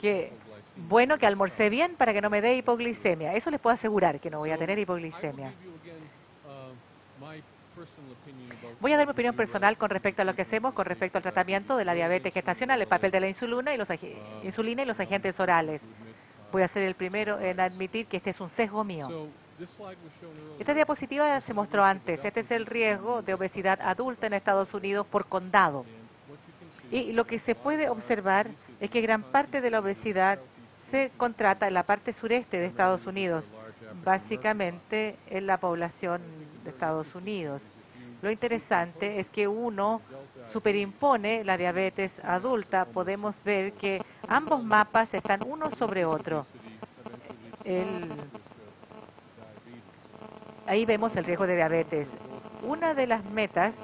Qué bueno que almorcé bien para que no me dé hipoglicemia. Eso les puedo asegurar que no voy a tener hipoglicemia. Voy a dar mi opinión personal con respecto a lo que hacemos, con respecto al tratamiento de la diabetes gestacional, el papel de la insulina y los agentes orales. Voy a ser el primero en admitir que este es un sesgo mío. Esta diapositiva se mostró antes. Este es el riesgo de obesidad adulta en Estados Unidos por condado. Y lo que se puede observar es que gran parte de la obesidad se contrata en la parte sureste de Estados Unidos, básicamente en la población de Estados Unidos. Lo interesante es que uno superimpone la diabetes adulta. Podemos ver que ambos mapas están uno sobre otro. Ahí vemos el riesgo de diabetes. Una de las metas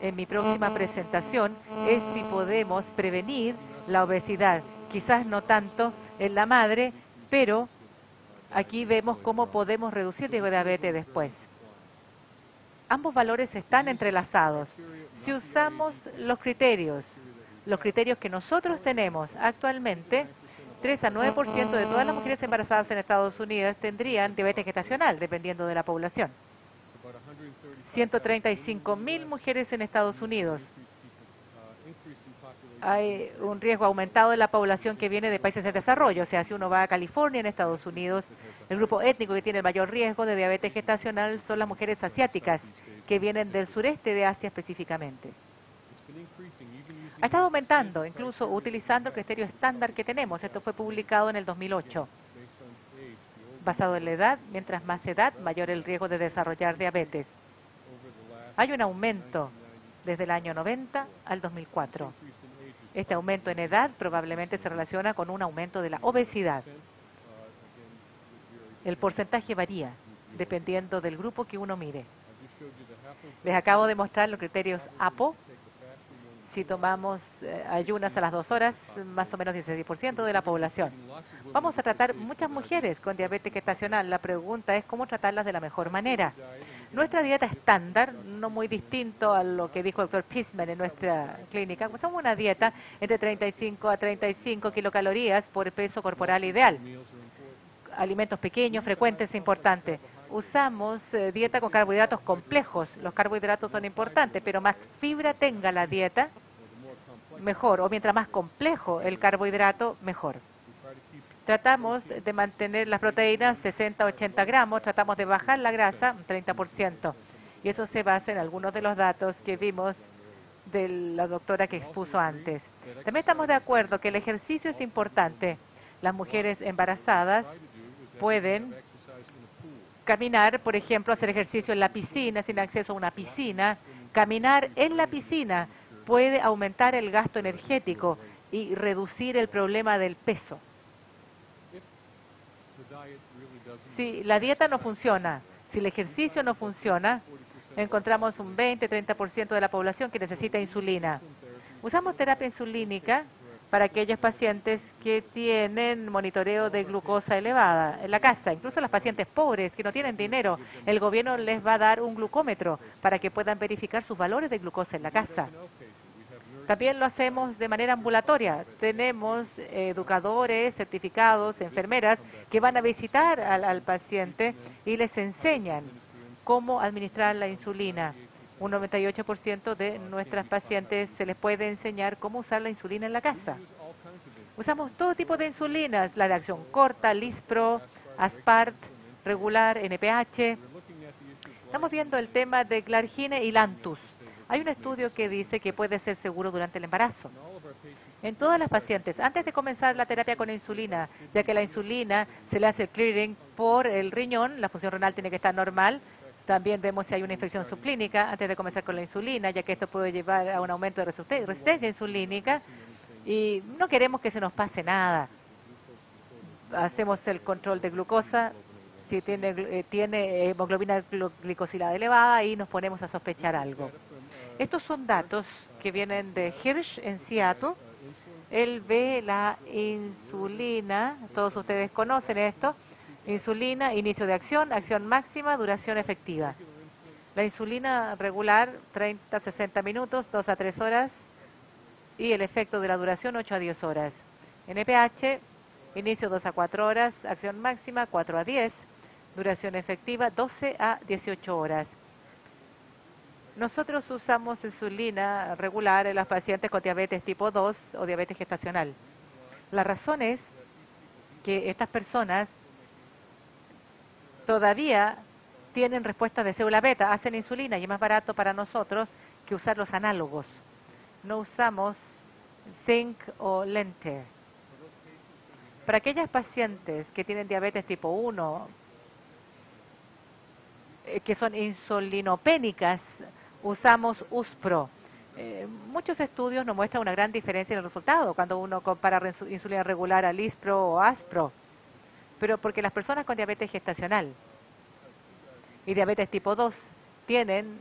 en mi próxima presentación es si podemos prevenir la obesidad. Quizás no tanto en la madre, pero aquí vemos cómo podemos reducir el riesgo de diabetes después. Ambos valores están entrelazados. Si usamos los criterios que nosotros tenemos actualmente, 3 a 9% de todas las mujeres embarazadas en Estados Unidos tendrían diabetes gestacional, dependiendo de la población. 135.000 mujeres en Estados Unidos. Hay un riesgo aumentado en la población que viene de países en desarrollo. O sea, si uno va a California, en Estados Unidos, el grupo étnico que tiene el mayor riesgo de diabetes gestacional son las mujeres asiáticas, que vienen del sureste de Asia específicamente. Ha estado aumentando, incluso utilizando el criterio estándar que tenemos. Esto fue publicado en el 2008. Basado en la edad, mientras más edad, mayor el riesgo de desarrollar diabetes. Hay un aumento desde el año 90 al 2004. Este aumento en edad probablemente se relaciona con un aumento de la obesidad. El porcentaje varía dependiendo del grupo que uno mire. Les acabo de mostrar los criterios APO. Si tomamos ayunas a las 2 horas, más o menos 16% de la población. Vamos a tratar muchas mujeres con diabetes gestacional. La pregunta es cómo tratarlas de la mejor manera. Nuestra dieta estándar, no muy distinto a lo que dijo el Dr. Pisman en nuestra clínica, usamos una dieta entre 35 a 35 kilocalorías por peso corporal ideal. Alimentos pequeños, frecuentes, importantes. Usamos dieta con carbohidratos complejos. Los carbohidratos son importantes, pero más fibra tenga la dieta, mejor. O mientras más complejo el carbohidrato, mejor. Tratamos de mantener las proteínas 60 a 80 gramos. Tratamos de bajar la grasa un 30%. Y eso se basa en algunos de los datos que vimos de la doctora que expuso antes. También estamos de acuerdo que el ejercicio es importante. Las mujeres embarazadas pueden caminar, por ejemplo, hacer ejercicio en la piscina, sin acceso a una piscina. Caminar en la piscina puede aumentar el gasto energético y reducir el problema del peso. Si la dieta no funciona, si el ejercicio no funciona, encontramos un 20-30% de la población que necesita insulina. Usamos terapia insulínica para aquellos pacientes que tienen monitoreo de glucosa elevada en la casa. Incluso los pacientes pobres que no tienen dinero, el gobierno les va a dar un glucómetro para que puedan verificar sus valores de glucosa en la casa. También lo hacemos de manera ambulatoria. Tenemos educadores, certificados, enfermeras que van a visitar al paciente y les enseñan cómo administrar la insulina. Un 98% de nuestras pacientes se les puede enseñar cómo usar la insulina en la casa. Usamos todo tipo de insulinas, la de acción corta, Lispro, Aspart, regular, NPH. Estamos viendo el tema de Glargine y Lantus. Hay un estudio que dice que puede ser seguro durante el embarazo. En todas las pacientes, antes de comenzar la terapia con insulina, ya que la insulina se le hace el clearing por el riñón, la función renal tiene que estar normal. También vemos si hay una infección subclínica antes de comenzar con la insulina, ya que esto puede llevar a un aumento de resistencia insulínica y no queremos que se nos pase nada. Hacemos el control de glucosa, si tiene hemoglobina glicosilada elevada y nos ponemos a sospechar algo. Estos son datos que vienen de Hirsch en Seattle. Él ve la insulina, todos ustedes conocen esto. Insulina, inicio de acción, acción máxima, duración efectiva. La insulina regular, 30 a 60 minutos, 2 a 3 horas. y el efecto de la duración 8 a 10 horas. NPH, inicio 2 a 4 horas, acción máxima 4 a 10, duración efectiva 12 a 18 horas. Nosotros usamos insulina regular en los pacientes con diabetes tipo 2 o diabetes gestacional. La razón es que estas personas todavía tienen respuesta de célula beta, hacen insulina y es más barato para nosotros que usar los análogos. No usamos zinc o lente. Para aquellas pacientes que tienen diabetes tipo 1, que son insulinopénicas, usamos USPRO. Muchos estudios nos muestran una gran diferencia en el resultado cuando uno compara insulina regular a Lispro o Aspro. Pero porque las personas con diabetes gestacional y diabetes tipo 2 tienen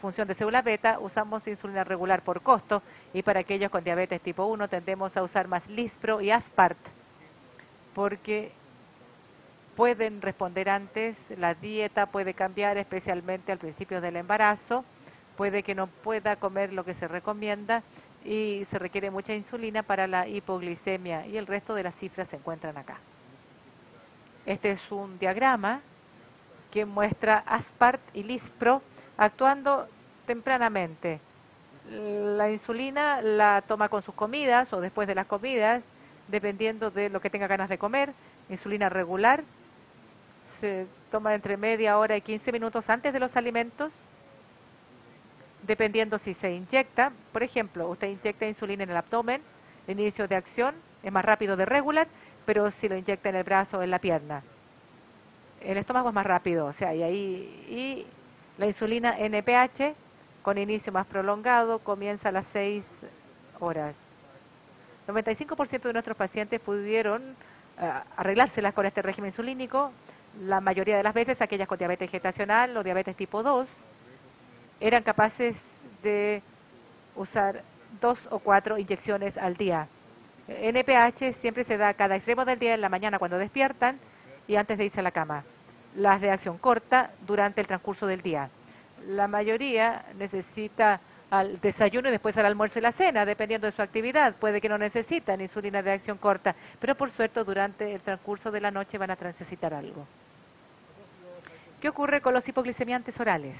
función de célula beta, usamos insulina regular por costo, y para aquellos con diabetes tipo 1 tendemos a usar más Lispro y Aspart, porque pueden responder antes, la dieta puede cambiar, especialmente al principio del embarazo, puede que no pueda comer lo que se recomienda y se requiere mucha insulina para la hipoglicemia, y el resto de las cifras se encuentran acá. Este es un diagrama que muestra Aspart y Lispro actuando tempranamente. La insulina la toma con sus comidas o después de las comidas, dependiendo de lo que tenga ganas de comer. Insulina regular se toma entre media hora y 15 minutos antes de los alimentos, dependiendo si se inyecta. Por ejemplo, usted inyecta insulina en el abdomen, el inicio de acción es más rápido de regular, pero si lo inyecta en el brazo o en la pierna, el estómago es más rápido, o sea, y la insulina NPH con inicio más prolongado comienza a las 6 horas. 95% de nuestros pacientes pudieron arreglárselas con este régimen insulínico. La mayoría de las veces aquellas con diabetes gestacional o diabetes tipo 2 eran capaces de usar 2 o 4 inyecciones al día. NPH siempre se da a cada extremo del día, en la mañana cuando despiertan y antes de irse a la cama. Las de acción corta durante el transcurso del día. La mayoría necesita al desayuno y después al almuerzo y la cena, dependiendo de su actividad. Puede que no necesitan insulina de acción corta, pero por suerte durante el transcurso de la noche van a necesitar algo. ¿Qué ocurre con los hipoglicemiantes orales?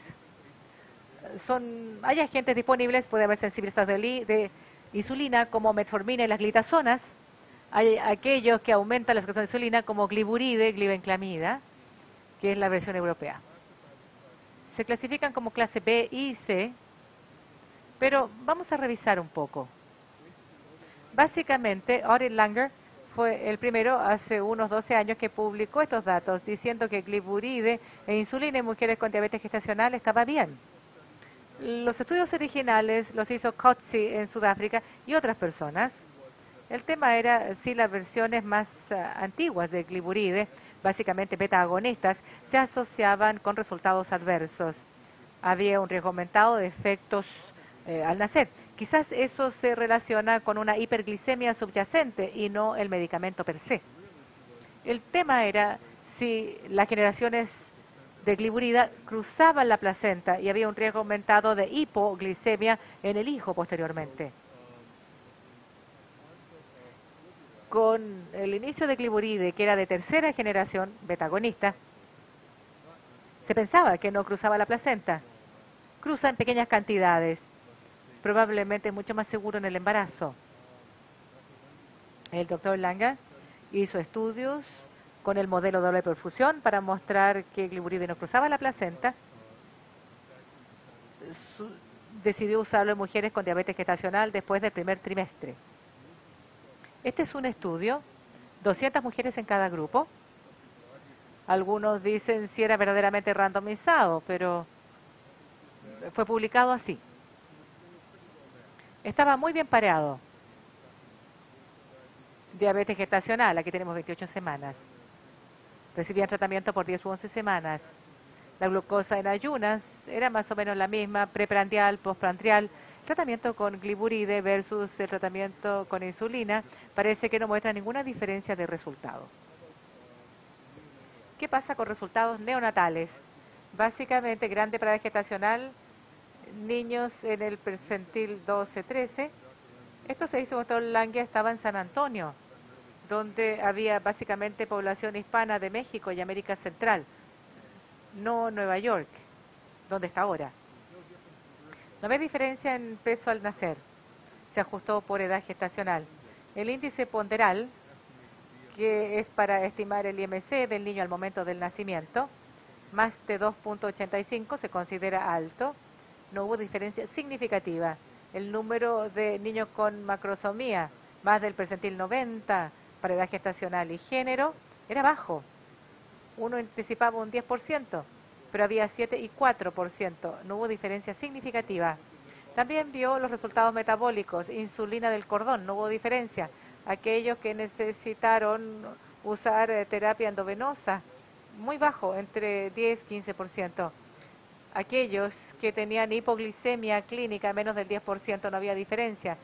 Hay agentes disponibles, puede haber sensibilizadores de insulina como metformina y las glitazonas. Hay aquellos que aumentan la secreción de insulina como gliburide, glibenclamida, que es la versión europea. Se clasifican como clase B y C, pero vamos a revisar un poco. Básicamente, Audit Langer fue el primero hace unos 12 años que publicó estos datos, diciendo que gliburide e insulina en mujeres con diabetes gestacional estaba bien. Los estudios originales los hizo Coetzee en Sudáfrica y otras personas. El tema era si las versiones más antiguas de gliburide, básicamente beta-agonistas, se asociaban con resultados adversos. Había un riesgo aumentado de efectos al nacer. Quizás eso se relaciona con una hiperglicemia subyacente y no el medicamento per se. El tema era si las generaciones de gliburida cruzaban la placenta y había un riesgo aumentado de hipoglicemia en el hijo posteriormente. Con el inicio de gliburide, que era de tercera generación beta-agonista, se pensaba que no cruzaba la placenta. Cruza en pequeñas cantidades, probablemente es mucho más seguro en el embarazo. El doctor Langer hizo estudios con el modelo doble perfusión para mostrar que gliburide no cruzaba la placenta. Decidió usarlo en mujeres con diabetes gestacional después del primer trimestre. Este es un estudio, 200 mujeres en cada grupo. Algunos dicen si era verdaderamente randomizado, pero fue publicado así. Estaba muy bien pareado. Diabetes gestacional, aquí tenemos 28 semanas. Recibían tratamiento por 10 u 11 semanas. La glucosa en ayunas era más o menos la misma, preprandial, postprandial. Tratamiento con gliburide versus el tratamiento con insulina parece que no muestra ninguna diferencia de resultado. ¿Qué pasa con resultados neonatales? Básicamente, grande parada gestacional, niños en el percentil 12-13. Esto se hizo cuando Langia estaba en San Antonio, donde había básicamente población hispana de México y América Central, no Nueva York, donde está ahora. No había diferencia en peso al nacer. Se ajustó por edad gestacional. El índice ponderal, que es para estimar el IMC del niño al momento del nacimiento, más de 2.85 se considera alto. No hubo diferencia significativa. El número de niños con macrosomía, más del percentil 90 para edad gestacional y género, era bajo. Uno anticipaba un 10%, pero había 7 y 4%. No hubo diferencia significativa. También vio los resultados metabólicos, insulina del cordón, no hubo diferencia. Aquellos que necesitaron usar terapia endovenosa, muy bajo, entre 10 y 15%. Aquellos que tenían hipoglicemia clínica, menos del 10%, no había diferencia.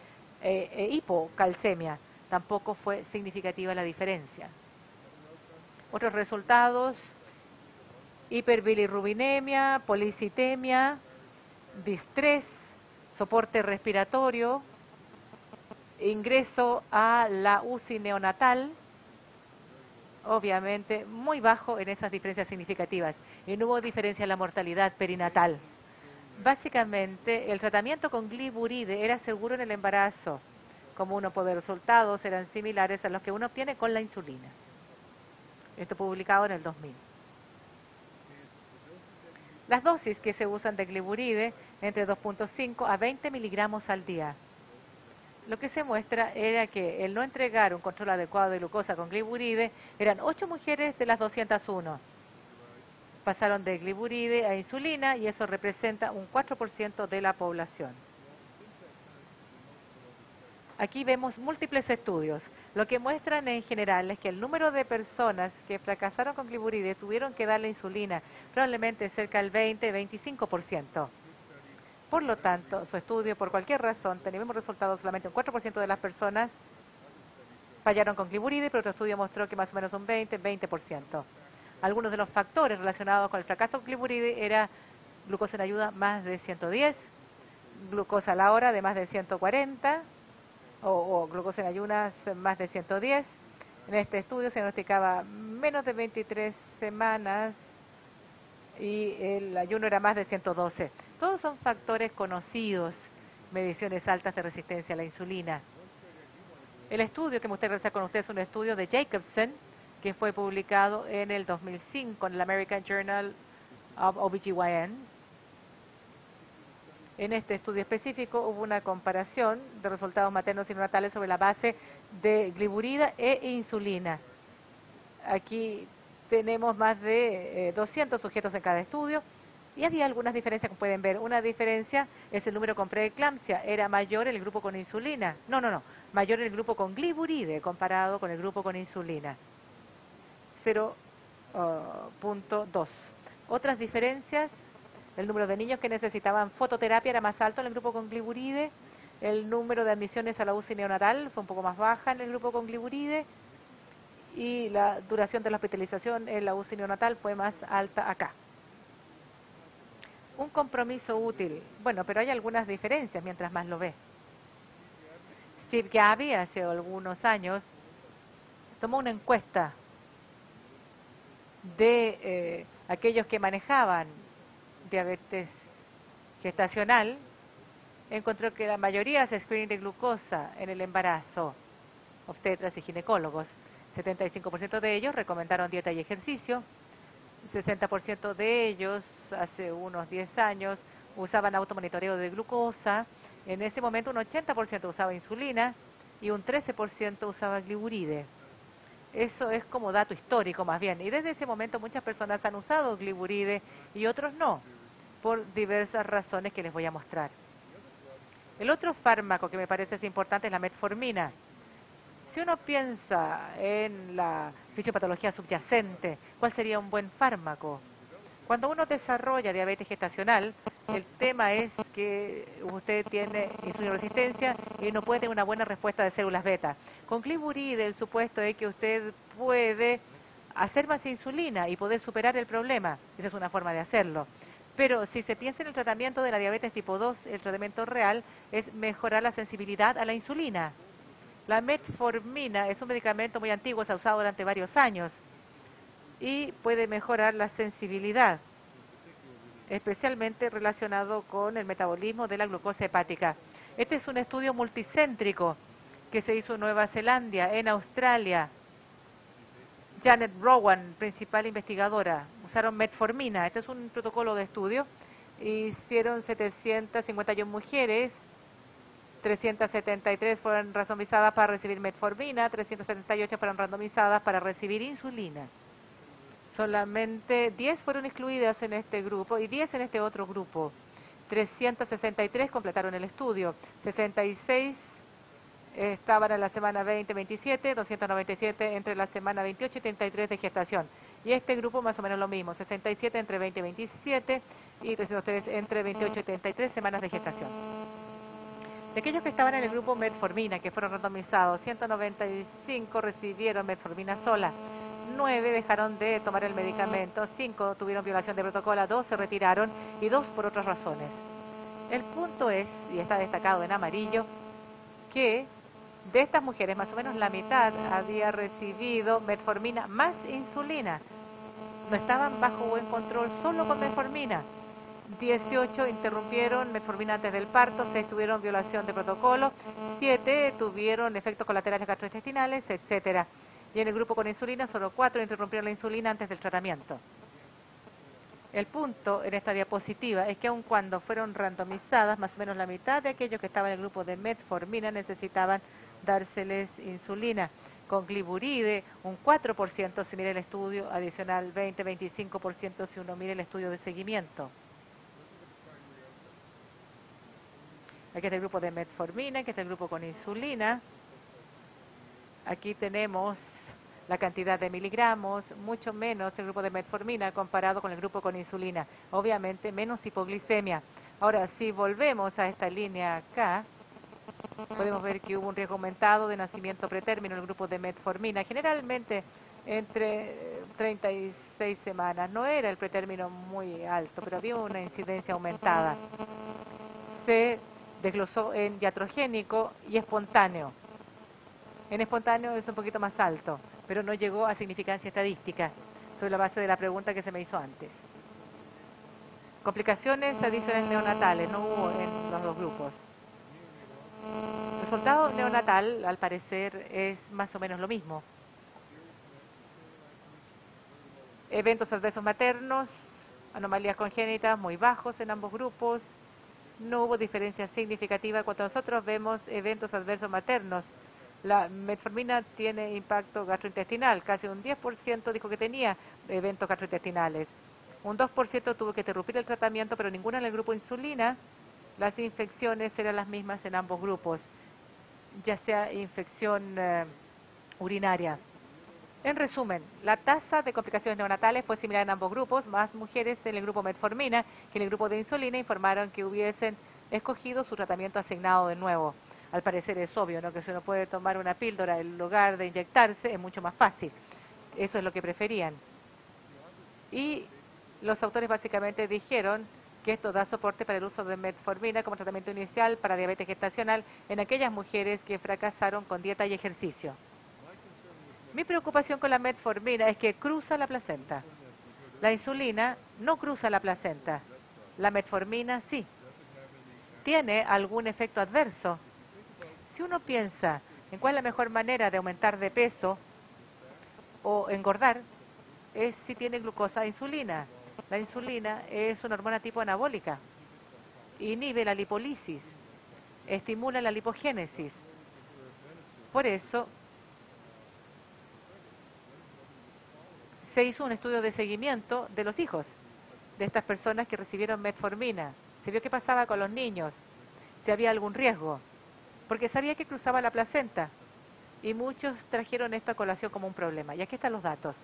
Hipocalcemia, tampoco fue significativa la diferencia. Otros resultados: hiperbilirrubinemia, policitemia, distrés, soporte respiratorio, ingreso a la UCI neonatal, obviamente muy bajo en esas diferencias significativas. Y no hubo diferencia en la mortalidad perinatal. Básicamente, el tratamiento con gliburide era seguro en el embarazo. Como uno puede ver, resultados eran similares a los que uno obtiene con la insulina. Esto publicado en el 2000. Las dosis que se usan de gliburide, entre 2.5 a 20 miligramos al día. Lo que se muestra era que el no entregar un control adecuado de glucosa con gliburide, eran 8 mujeres de las 201. Pasaron de gliburide a insulina y eso representa un 4% de la población. Aquí vemos múltiples estudios. Lo que muestran en general es que el número de personas que fracasaron con gliburide tuvieron que darle insulina, probablemente cerca del 20-25%. Por lo tanto, su estudio, por cualquier razón, tenemos resultados, solamente un 4% de las personas fallaron con gliburide, pero otro estudio mostró que más o menos un 20%. Algunos de los factores relacionados con el fracaso con gliburide era glucosa en ayuda más de 110, glucosa a la hora de más de 140, o glucosa en ayunas más de 110. En este estudio se diagnosticaba menos de 23 semanas y el ayuno era más de 112. Todos son factores conocidos, mediciones altas de resistencia a la insulina. El estudio que me gustaría revisar con ustedes es un estudio de Jacobson, que fue publicado en el 2005 en el American Journal of OBGYN. En este estudio específico hubo una comparación de resultados maternos y neonatales sobre la base de gliburida e insulina. Aquí tenemos más de 200 sujetos en cada estudio y había algunas diferencias que pueden ver. Una diferencia es el número con preeclampsia. Era mayor en el grupo con insulina. No, mayor en el grupo con gliburide comparado con el grupo con insulina. 0.2. Otras diferencias: el número de niños que necesitaban fototerapia era más alto en el grupo con gliburide. El número de admisiones a la UCI neonatal fue un poco más baja en el grupo con gliburide. Y la duración de la hospitalización en la UCI neonatal fue más alta acá. Un compromiso útil. Bueno, pero hay algunas diferencias mientras más lo ve. Steve Gaby hace algunos años tomó una encuesta de aquellos que manejaban diabetes gestacional. Encontró que la mayoría hace screening de glucosa en el embarazo, obstetras y ginecólogos. 75% de ellos recomendaron dieta y ejercicio. 60% de ellos, hace unos 10 años, usaban automonitoreo de glucosa. En ese momento un 80% usaba insulina y un 13% usaba gliburide. Eso es como dato histórico más bien. Y desde ese momento muchas personas han usado gliburide y otros no, por diversas razones que les voy a mostrar. El otro fármaco que me parece es importante es la metformina. Si uno piensa en la fisiopatología subyacente, ¿cuál sería un buen fármaco? Cuando uno desarrolla diabetes gestacional, el tema es que usted tiene insulinoresistencia y no puede tener una buena respuesta de células beta. Con gliburide el supuesto es que usted puede hacer más insulina y poder superar el problema. Esa es una forma de hacerlo. Pero si se piensa en el tratamiento de la diabetes tipo 2, el tratamiento real es mejorar la sensibilidad a la insulina. La metformina es un medicamento muy antiguo, se ha usado durante varios años y puede mejorar la sensibilidad, especialmente relacionado con el metabolismo de la glucosa hepática. Este es un estudio multicéntrico que se hizo en Nueva Zelanda, en Australia. Janet Rowan, principal investigadora, usaron metformina. Este es un protocolo de estudio. Hicieron 751 mujeres, 373 fueron randomizadas para recibir metformina, 378 fueron randomizadas para recibir insulina. Solamente 10 fueron excluidas en este grupo y 10 en este otro grupo. 363 completaron el estudio, 66 estaban en la semana 20-27, 297 entre la semana 28 y 33 de gestación. Y este grupo más o menos lo mismo, 67 entre 20 y 27 y 303 entre 28 y 33 semanas de gestación. De aquellos que estaban en el grupo metformina, que fueron randomizados, 195 recibieron metformina sola, 9 dejaron de tomar el medicamento, 5 tuvieron violación de protocolo, 2 se retiraron y 2 por otras razones. El punto es, y está destacado en amarillo, que de estas mujeres más o menos la mitad había recibido metformina más insulina. No estaban bajo buen control solo con metformina. 18 interrumpieron metformina antes del parto, 6 tuvieron violación de protocolo, 7 tuvieron efectos colaterales gastrointestinales, etcétera. Y en el grupo con insulina, solo 4 interrumpieron la insulina antes del tratamiento. El punto en esta diapositiva es que aun cuando fueron randomizadas, más o menos la mitad de aquellos que estaban en el grupo de metformina necesitaban dárseles insulina. Con gliburide, un 4% si mira el estudio, adicional 20-25% si uno mira el estudio de seguimiento. Aquí está el grupo de metformina, aquí está el grupo con insulina. Aquí tenemos la cantidad de miligramos, mucho menos el grupo de metformina comparado con el grupo con insulina. Obviamente menos hipoglicemia. Ahora, si volvemos a esta línea acá, podemos ver que hubo un riesgo aumentado de nacimiento pretérmino en el grupo de metformina, generalmente entre 36 semanas. No era el pretérmino muy alto, pero había una incidencia aumentada. Se desglosó en iatrogénico y espontáneo. En espontáneo es un poquito más alto, pero no llegó a significancia estadística, sobre la base de la pregunta que se me hizo antes. Complicaciones adicionales neonatales, no hubo en los dos grupos. El resultado neonatal, al parecer, es más o menos lo mismo. Eventos adversos maternos, anomalías congénitas muy bajos en ambos grupos. No hubo diferencia significativa cuando nosotros vemos eventos adversos maternos. La metformina tiene impacto gastrointestinal, casi un 10% dijo que tenía eventos gastrointestinales. Un 2% tuvo que interrumpir el tratamiento, pero ninguna en el grupo insulina. Las infecciones eran las mismas en ambos grupos, ya sea infección urinaria. En resumen, la tasa de complicaciones neonatales fue similar en ambos grupos. Más mujeres en el grupo metformina que en el grupo de insulina informaron que hubiesen escogido su tratamiento asignado de nuevo. Al parecer es obvio, ¿no?, que si uno puede tomar una píldora en lugar de inyectarse es mucho más fácil. Eso es lo que preferían. Y los autores básicamente dijeron que esto da soporte para el uso de metformina como tratamiento inicial para diabetes gestacional en aquellas mujeres que fracasaron con dieta y ejercicio. Mi preocupación con la metformina es que cruza la placenta. La insulina no cruza la placenta. La metformina sí. ¿Tiene algún efecto adverso? Si uno piensa en cuál es la mejor manera de aumentar de peso o engordar, es si tiene glucosa e insulina. La insulina es una hormona tipo anabólica. Inhibe la lipólisis, estimula la lipogénesis. Por eso se hizo un estudio de seguimiento de los hijos de estas personas que recibieron metformina. Se vio qué pasaba con los niños, si había algún riesgo, porque sabía que cruzaba la placenta y muchos trajeron esta colación como un problema. Y aquí están los datos.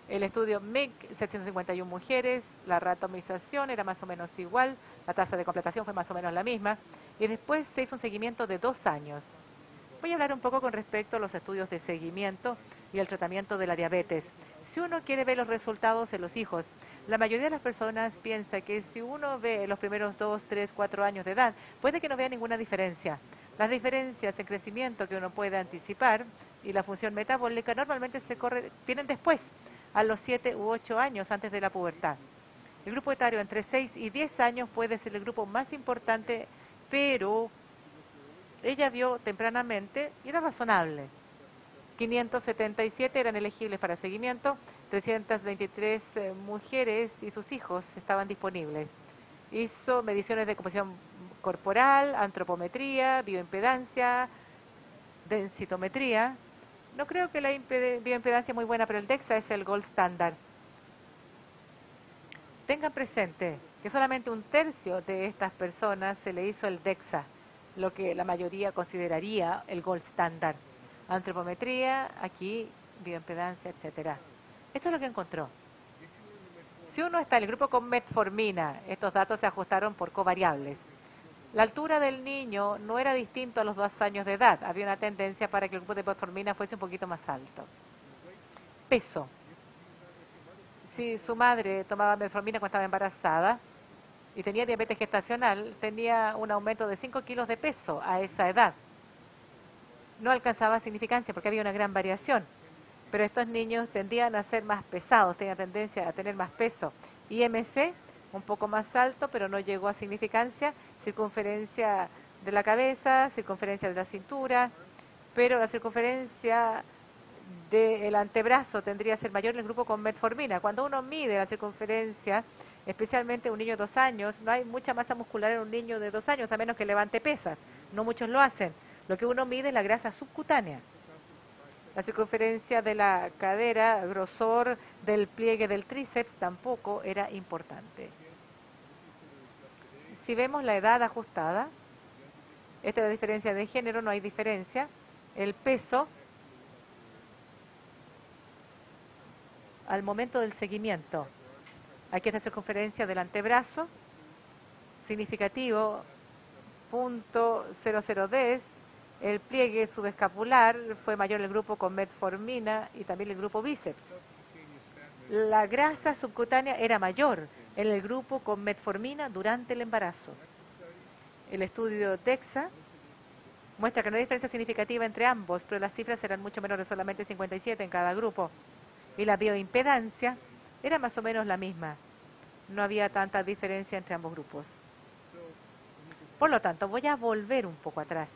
El estudio MIG, 751 mujeres, la randomización era más o menos igual, la tasa de completación fue más o menos la misma, y después se hizo un seguimiento de 2 años. Voy a hablar un poco con respecto a los estudios de seguimiento y el tratamiento de la diabetes. Si uno quiere ver los resultados en los hijos, La mayoría de las personas piensa que si uno ve los primeros 2, 3, 4 años de edad, puede que no vea ninguna diferencia. Las diferencias en crecimiento que uno puede anticipar y la función metabólica normalmente vienen después, a los 7 u 8 años antes de la pubertad. El grupo etario entre 6 y 10 años puede ser el grupo más importante, pero ella vio tempranamente y era razonable. 577 eran elegibles para seguimiento, 323 mujeres y sus hijos estaban disponibles. Hizo mediciones de composición corporal, antropometría, bioimpedancia, densitometría. No creo que la bioimpedancia es muy buena, pero el DEXA es el gold standard. Tengan presente que solamente un tercio de estas personas se le hizo el DEXA, lo que la mayoría consideraría el gold standard. Antropometría, aquí, bioimpedancia, etcétera. Esto es lo que encontró. Si uno está en el grupo con metformina, estos datos se ajustaron por covariables. La altura del niño no era distinto a los 2 años de edad. Había una tendencia para que el grupo de metformina fuese un poquito más alto. Peso. Si su madre tomaba metformina cuando estaba embarazada y tenía diabetes gestacional, tenía un aumento de 5 kilos de peso a esa edad. No alcanzaba significancia porque había una gran variación. Pero estos niños tendían a ser más pesados, tenían tendencia a tener más peso. IMC, un poco más alto, pero no llegó a significancia. Circunferencia de la cabeza, circunferencia de la cintura, pero la circunferencia del antebrazo tendría que ser mayor en el grupo con metformina. Cuando uno mide la circunferencia, especialmente un niño de 2 años, no hay mucha masa muscular en un niño de 2 años, a menos que levante pesas. No muchos lo hacen. Lo que uno mide es la grasa subcutánea. La circunferencia de la cadera, grosor del pliegue del tríceps tampoco era importante. Si vemos la edad ajustada, esta es la diferencia de género, no hay diferencia. El peso al momento del seguimiento. Aquí está la circunferencia del antebrazo, significativo, .0010. El pliegue subescapular fue mayor en el grupo con metformina y también el grupo bíceps. La grasa subcutánea era mayor en el grupo con metformina durante el embarazo. El estudio DEXA muestra que no hay diferencia significativa entre ambos, pero las cifras eran mucho menores, solamente 57 en cada grupo. Y la bioimpedancia era más o menos la misma. No había tanta diferencia entre ambos grupos. Por lo tanto, voy a volver un poco atrás.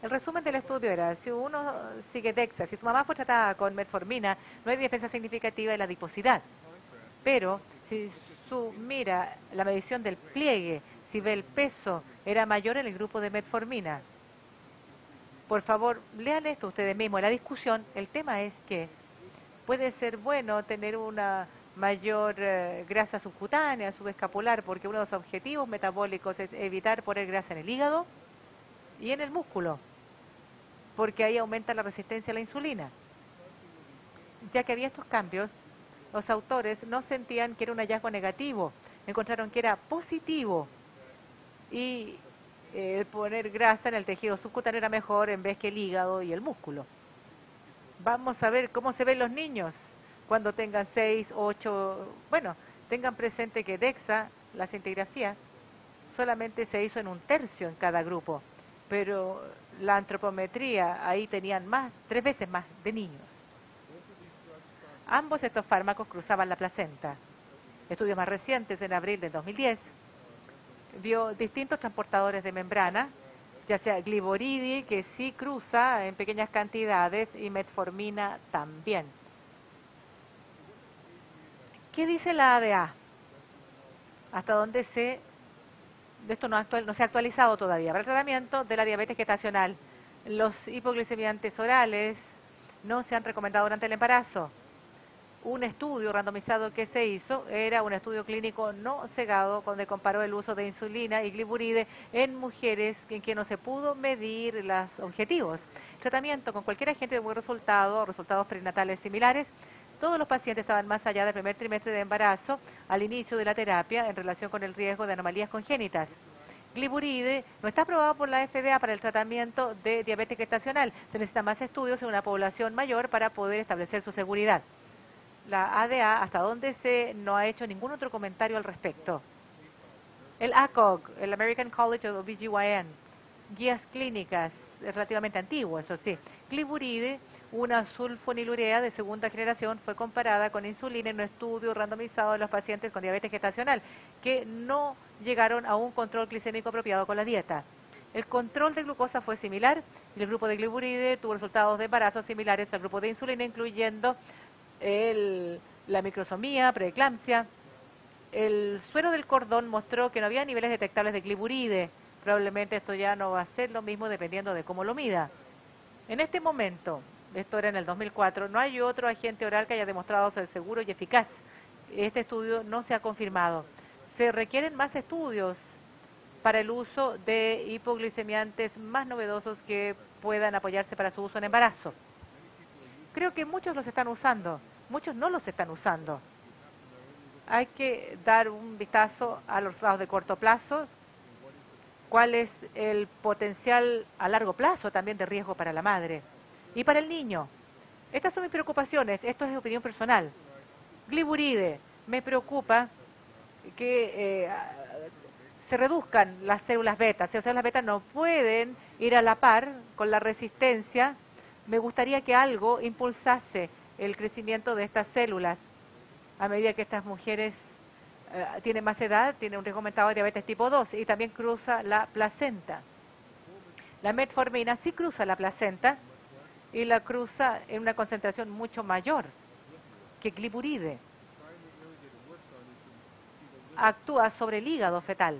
El resumen del estudio era, si uno sigue DEXA, si su mamá fue tratada con metformina, no hay diferencia significativa en la adiposidad. Pero si mira la medición del pliegue, si ve el peso, era mayor en el grupo de metformina. Por favor, lean esto ustedes mismos. La discusión, el tema es que puede ser bueno tener una mayor grasa subcutánea, subescapular, porque uno de los objetivos metabólicos es evitar poner grasa en el hígado y en el músculo, porque ahí aumenta la resistencia a la insulina. Ya que había estos cambios, los autores no sentían que era un hallazgo negativo, encontraron que era positivo y poner grasa en el tejido subcutáneo era mejor en vez que el hígado y el músculo. Vamos a ver cómo se ven los niños cuando tengan 6, 8, bueno, tengan presente que DEXA, la scintigrafía, solamente se hizo en 1/3 en cada grupo, pero la antropometría, ahí tenían 3 veces más de niños. Ambos estos fármacos cruzaban la placenta. Estudios más recientes, en abril de 2010, vio distintos transportadores de membrana, ya sea glivoridi, que sí cruza en pequeñas cantidades, y metformina también. ¿Qué dice la ADA? Hasta donde esto no se ha actualizado todavía. Para el tratamiento de la diabetes gestacional, los hipoglicemiantes orales no se han recomendado durante el embarazo. Un estudio randomizado que se hizo era un estudio clínico no cegado donde comparó el uso de insulina y gliburide en mujeres en que no se pudo medir los objetivos. Tratamiento con cualquier agente de buen resultado, resultados prenatales similares. Todos los pacientes estaban más allá del primer trimestre de embarazo al inicio de la terapia en relación con el riesgo de anomalías congénitas. Gliburide no está aprobado por la FDA para el tratamiento de diabetes gestacional. Se necesitan más estudios en una población mayor para poder establecer su seguridad. La ADA, hasta donde no ha hecho ningún otro comentario al respecto. El ACOG, el American College of OBGYN, guías clínicas, es relativamente antiguo, eso sí. Gliburide, una sulfonilurea de segunda generación, fue comparada con insulina en un estudio randomizado de los pacientes con diabetes gestacional que no llegaron a un control glicémico apropiado con la dieta. El control de glucosa fue similar y el grupo de gliburide tuvo resultados de embarazo similares al grupo de insulina, incluyendo la microsomía, preeclampsia. El suero del cordón mostró que no había niveles detectables de gliburide. Probablemente esto ya no va a ser lo mismo dependiendo de cómo lo mida. En este momento, esto era en el 2004, no hay otro agente oral que haya demostrado ser seguro y eficaz. Este estudio no se ha confirmado. Se requieren más estudios para el uso de hipoglicemiantes más novedosos que puedan apoyarse para su uso en embarazo. Creo que muchos los están usando, muchos no los están usando. Hay que dar un vistazo a los resultados de corto plazo, cuál es el potencial a largo plazo también de riesgo para la madre y para el niño. Estas son mis preocupaciones, esto es de opinión personal. Gliburide, me preocupa que se reduzcan las células beta. Si las células beta no pueden ir a la par con la resistencia, me gustaría que algo impulsase el crecimiento de estas células. A medida que estas mujeres tienen más edad, tienen un riesgo aumentado de diabetes tipo 2 y también cruza la placenta. La metformina sí cruza la placenta y la cruza en una concentración mucho mayor que gliburide. Actúa sobre el hígado fetal.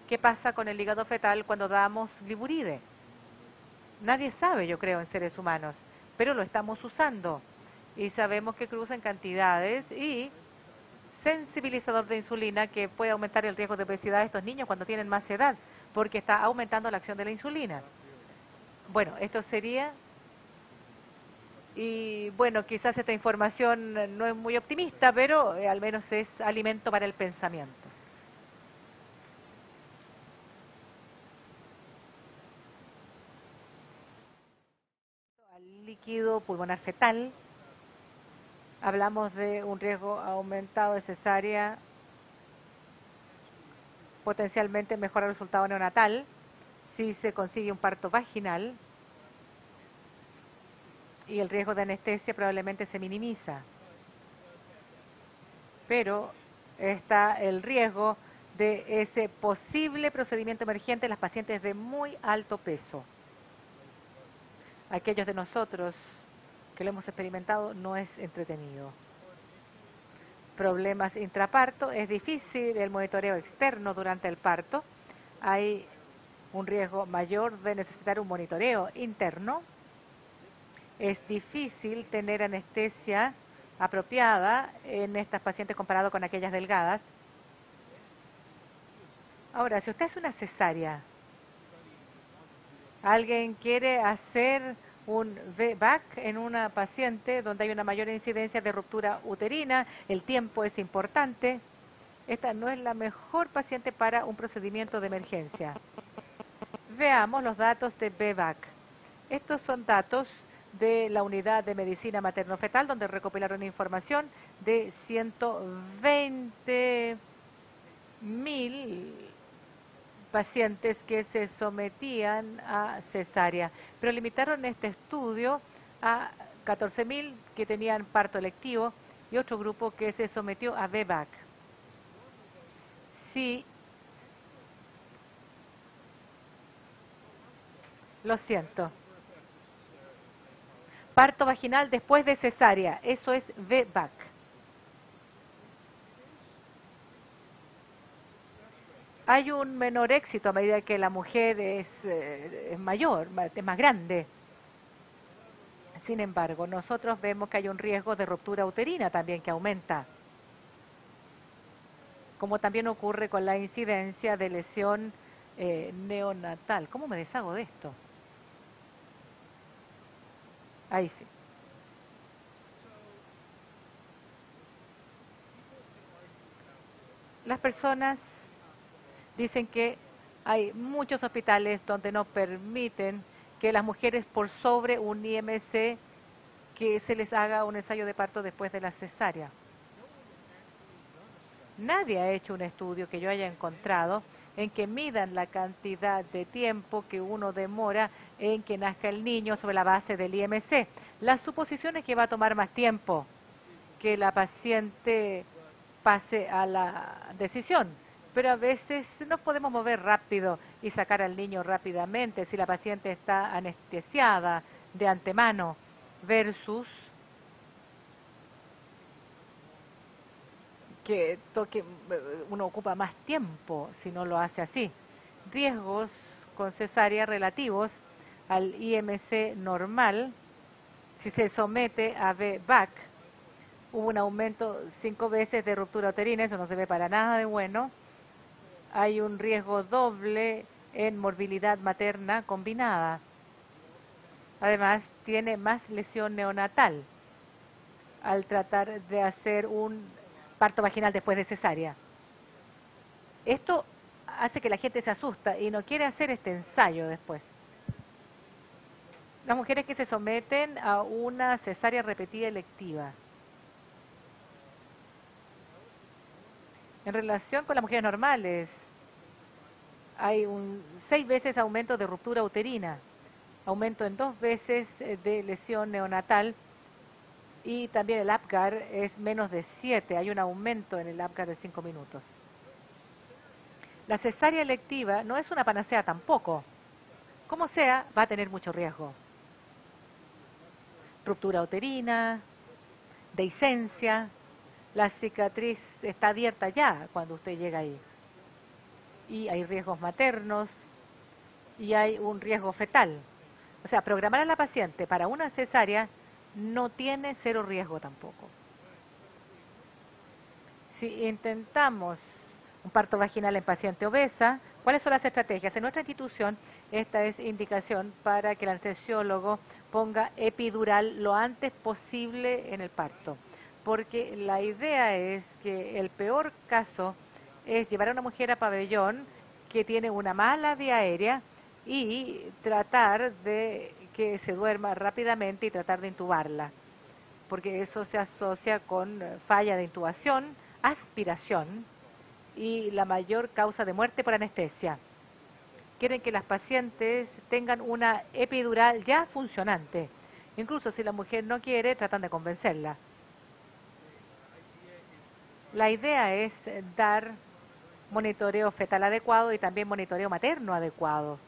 ¿Qué pasa con el hígado fetal cuando damos gliburide? Nadie sabe, yo creo, en seres humanos, pero lo estamos usando y sabemos que cruza en cantidades y sensibilizador de insulina que puede aumentar el riesgo de obesidad de estos niños cuando tienen más edad, porque está aumentando la acción de la insulina. Bueno, esto sería, y bueno, quizás esta información no es muy optimista, pero al menos es alimento para el pensamiento. Al líquido pulmonar fetal, hablamos de un riesgo aumentado de cesárea, potencialmente mejora el resultado neonatal si se consigue un parto vaginal y el riesgo de anestesia probablemente se minimiza. Pero está el riesgo de ese posible procedimiento emergente en las pacientes de muy alto peso. Aquellos de nosotros que lo hemos experimentado no es entretenido. Problemas intraparto, es difícil el monitoreo externo durante el parto. Hay un riesgo mayor de necesitar un monitoreo interno. Es difícil tener anestesia apropiada en estas pacientes comparado con aquellas delgadas. Ahora, si usted hace una cesárea, alguien quiere hacer un VBAC en una paciente donde hay una mayor incidencia de ruptura uterina, el tiempo es importante. Esta no es la mejor paciente para un procedimiento de emergencia. Veamos los datos de VBAC. Estos son datos de la unidad de medicina materno-fetal, donde recopilaron información de 120.000 pacientes que se sometían a cesárea, pero limitaron este estudio a 14.000 que tenían parto electivo y otro grupo que se sometió a VBAC. Sí, lo siento. Parto vaginal después de cesárea, eso es VBAC. Hay un menor éxito a medida que la mujer es mayor, es más grande. Sin embargo, nosotros vemos que hay un riesgo de ruptura uterina también que aumenta, como también ocurre con la incidencia de lesión neonatal. ¿Cómo me deshago de esto? Ahí sí. Las personas dicen que hay muchos hospitales donde no permiten que las mujeres por sobre un IMC que se les haga un ensayo de parto después de la cesárea. Nadie ha hecho un estudio que yo haya encontrado en que midan la cantidad de tiempo que uno demora en que nazca el niño sobre la base del IMC. La suposición es que va a tomar más tiempo que la paciente pase a la decisión, pero a veces nos podemos mover rápido y sacar al niño rápidamente si la paciente está anestesiada de antemano versus que uno ocupa más tiempo si no lo hace así. Riesgos con cesárea relativos al IMC normal, si se somete a VBAC, hubo un aumento 5 veces de ruptura uterina, eso no se ve para nada de bueno. Hay un riesgo doble en morbilidad materna combinada. Además, tiene más lesión neonatal al tratar de hacer un parto vaginal después de cesárea. Esto hace que la gente se asusta y no quiere hacer este ensayo después. Las mujeres que se someten a una cesárea repetida electiva. En relación con las mujeres normales, hay un 6 veces aumento de ruptura uterina, aumento en 2 veces de lesión neonatal, y también el APGAR es menos de 7, hay un aumento en el APGAR de 5 minutos. La cesárea electiva no es una panacea tampoco. Como sea, va a tener mucho riesgo. Ruptura uterina, dehiscencia, la cicatriz está abierta ya cuando usted llega ahí. Y hay riesgos maternos y hay un riesgo fetal. O sea, programar a la paciente para una cesárea no tiene cero riesgo tampoco. Si intentamos un parto vaginal en paciente obesa, ¿cuáles son las estrategias? En nuestra institución, esta es indicación para que el anestesiólogo ponga epidural lo antes posible en el parto, porque la idea es que el peor caso es llevar a una mujer a pabellón que tiene una mala vía aérea y tratar de que se duerma rápidamente y tratar de intubarla, porque eso se asocia con falla de intubación, aspiración y la mayor causa de muerte por anestesia. Quieren que las pacientes tengan una epidural ya funcionante. Incluso si la mujer no quiere, tratan de convencerla. La idea es dar monitoreo fetal adecuado y también monitoreo materno adecuado.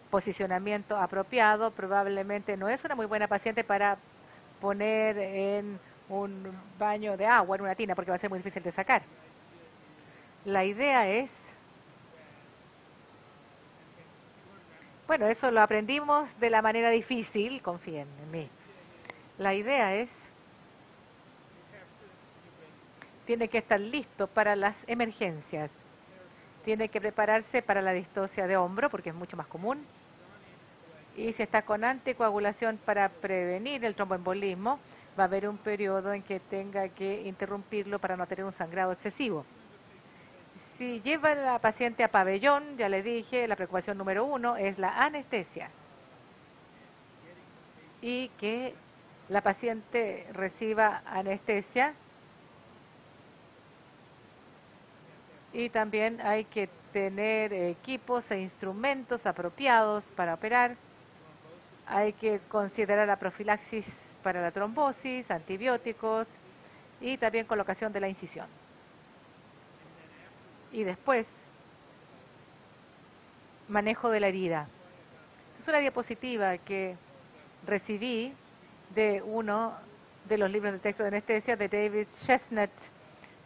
Posicionamiento apropiado, probablemente no es una muy buena paciente para poner en un baño de agua, en una tina, porque va a ser muy difícil de sacar. La idea es, bueno, eso lo aprendimos de la manera difícil, confíen en mí. La idea es, tiene que estar listo para las emergencias. Tiene que prepararse para la distocia de hombro, porque es mucho más común. Y si está con anticoagulación para prevenir el tromboembolismo, va a haber un periodo en que tenga que interrumpirlo para no tener un sangrado excesivo. Si lleva a la paciente a pabellón, ya le dije, la preocupación número 1 es la anestesia. Y que la paciente reciba anestesia. Y también hay que tener equipos e instrumentos apropiados para operar. Hay que considerar la profilaxis para la trombosis, antibióticos y también colocación de la incisión. Y después, manejo de la herida. Es una diapositiva que recibí de uno de los libros de texto de anestesia de David Chestnut,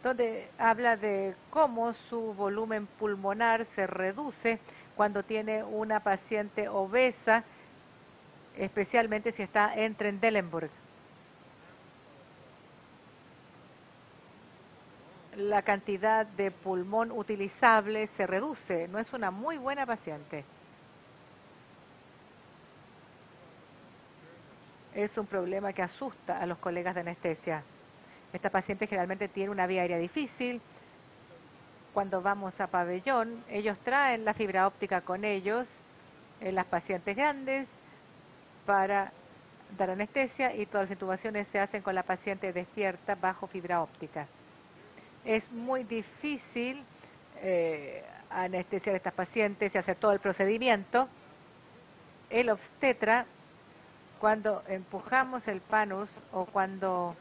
donde habla de cómo su volumen pulmonar se reduce cuando tiene una paciente obesa, especialmente si está en Trendelenburg. La cantidad de pulmón utilizable se reduce, no es una muy buena paciente. Es un problema que asusta a los colegas de anestesia. Esta paciente generalmente tiene una vía aérea difícil. Cuando vamos a pabellón, ellos traen la fibra óptica con ellos, en las pacientes grandes, para dar anestesia y todas las intubaciones se hacen con la paciente despierta bajo fibra óptica. Es muy difícil anestesiar a estas pacientes y hacer todo el procedimiento. El obstetra, cuando empujamos el panus o cuando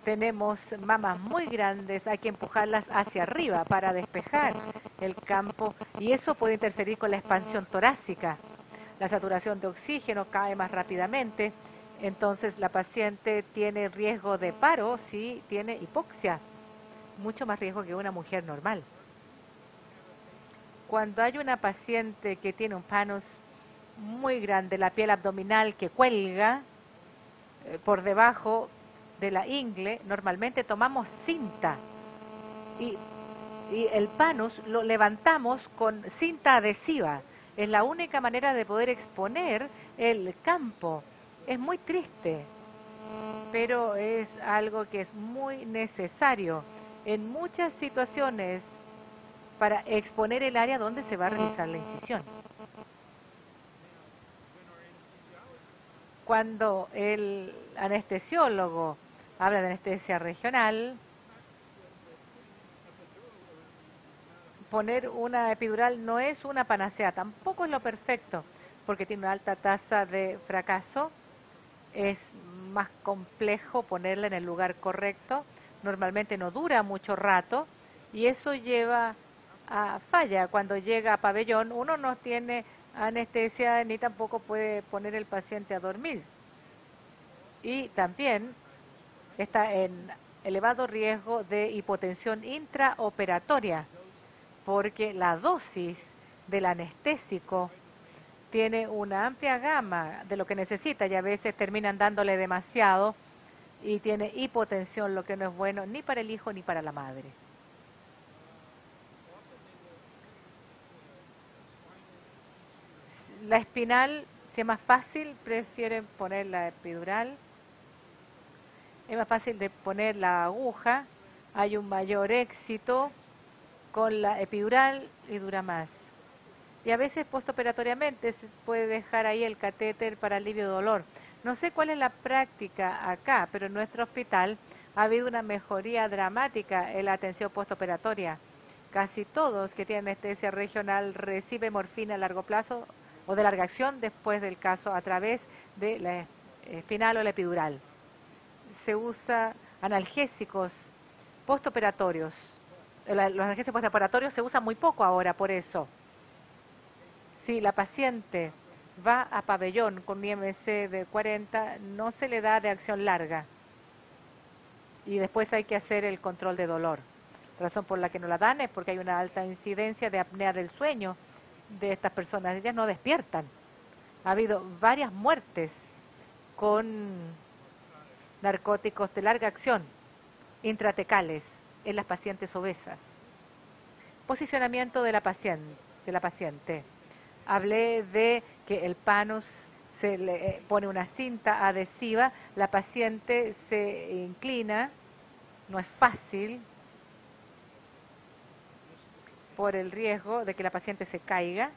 tenemos mamas muy grandes, hay que empujarlas hacia arriba para despejar el campo y eso puede interferir con la expansión torácica. La saturación de oxígeno cae más rápidamente, entonces la paciente tiene riesgo de paro si tiene hipoxia, mucho más riesgo que una mujer normal. Cuando hay una paciente que tiene un panus muy grande, la piel abdominal que cuelga por debajo de la ingle, normalmente tomamos cinta y el panus lo levantamos con cinta adhesiva. Es la única manera de poder exponer el campo. Es muy triste, pero es algo que es muy necesario en muchas situaciones para exponer el área donde se va a realizar la incisión. Cuando el anestesiólogo habla de anestesia regional, poner una epidural no es una panacea, tampoco es lo perfecto, porque tiene una alta tasa de fracaso, es más complejo ponerla en el lugar correcto, normalmente no dura mucho rato, y eso lleva a falla. Cuando llega a pabellón, uno no tiene anestesia ni tampoco puede poner el paciente a dormir. Y también está en elevado riesgo de hipotensión intraoperatoria, porque la dosis del anestésico tiene una amplia gama de lo que necesita y a veces terminan dándole demasiado y tiene hipotensión, lo que no es bueno ni para el hijo ni para la madre. La espinal, si es más fácil, prefieren poner la epidural. Es más fácil de poner la aguja, hay un mayor éxito con la epidural y dura más. Y a veces postoperatoriamente se puede dejar ahí el catéter para alivio de dolor. No sé cuál es la práctica acá, pero en nuestro hospital ha habido una mejoría dramática en la atención postoperatoria. Casi todos que tienen anestesia regional reciben morfina a largo plazo o de larga acción después del caso a través de la espinal o la epidural. Se usa analgésicos postoperatorios. Los analgésicos postoperatorios se usan muy poco ahora por eso. Si la paciente va a pabellón con un IMC de 40, no se le da de acción larga. Y después hay que hacer el control de dolor. La razón por la que no la dan es porque hay una alta incidencia de apnea del sueño de estas personas. Ellas no despiertan. Ha habido varias muertes con narcóticos de larga acción intratecales en las pacientes obesas. Posicionamiento de la paciente. Hablé de que el panus se le pone una cinta adhesiva, la paciente se inclina, no es fácil por el riesgo de que la paciente se caiga,